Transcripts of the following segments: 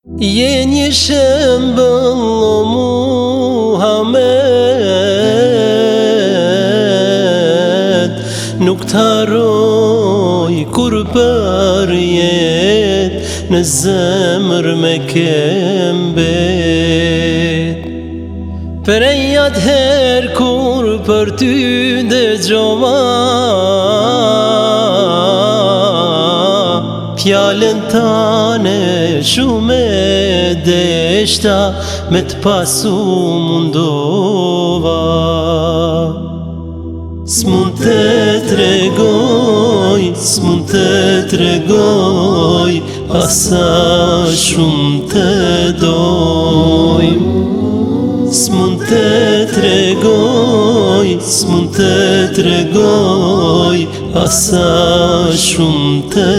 Je një shembëll o Muhammed, nuk t'harroj kur për jet, në zemër me kembet. Prej atëher kur për ty dëgjova fjallën tane shumë e deshta, me t'pasu mundova. S'mund të tregoj, s'mund të tregoj, asa shumë të doj. S'mund të tregoj, s'mund të tregoj, asa shumë të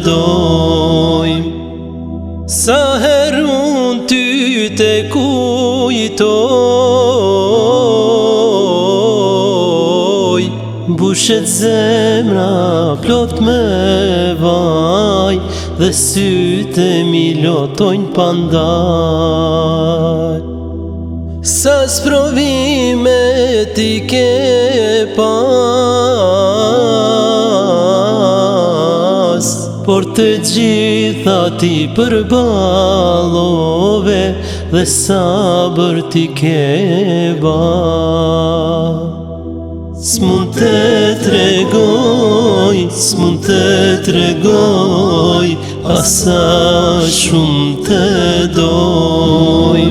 doj. Sa herun ty te kujtoj, mbushet zemra plot me vaj, dhe sytë mi lotojnë pandaj. Sa sprovime ti ke pas, por të gjitha ti përballove, dhe sabër ti ke ba. S'mund të tregoj, s'mund të tregoj, asa shumë të doj.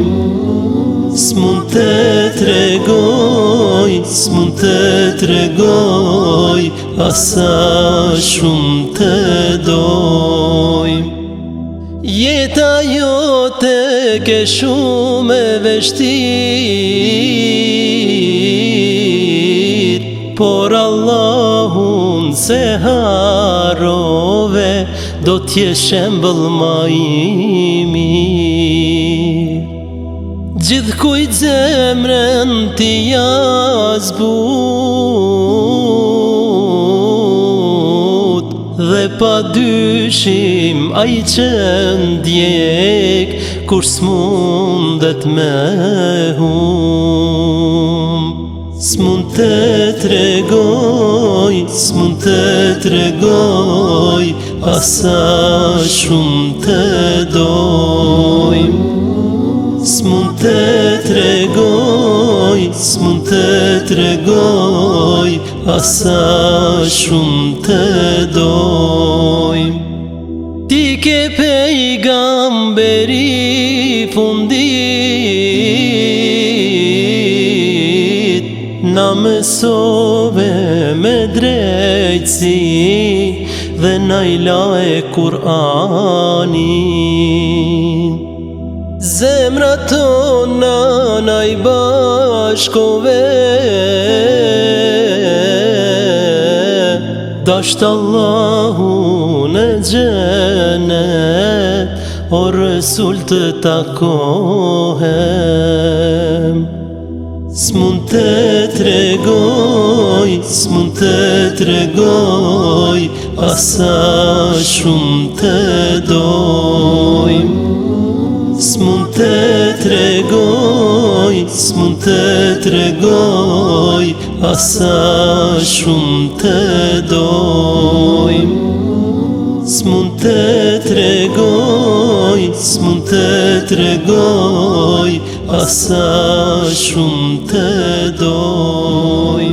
S'mund të tregoj, s'mund të tregoj, asa shumë të doj. Jeta jote ke shumë e vështir, por Allahun se harrove, do t'jesh shembëll ma i mirë. Gjithkujt zemrën ti ja zbut, dhe pa dyshim ai që ndjek, kur s'mundet me hum. S'mund të tregoj, s'mund të tregoj, asa shumë të doj. S'mund të tregoj, s'mund të tregoj, asa shumë të doj. Ti ke pejgamberi fundit, na mësove me drejtësi, dhe na i laje Kur'anin. Zemra tona na i bashkove, dasht Allahu në xhenet, o Resul të takohem. S'mund të tregoj, s'mund të tregoj, asa shumë të doj. S'mund të tregoj, s'mund të tregoj, asa shumë të doj. S'mund të tregoj, s'mund të tregoj, asa shumë të doj.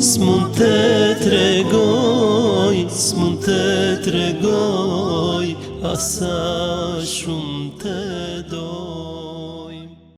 S'mund të tregoj, s'mund të tregoj, asa shumë të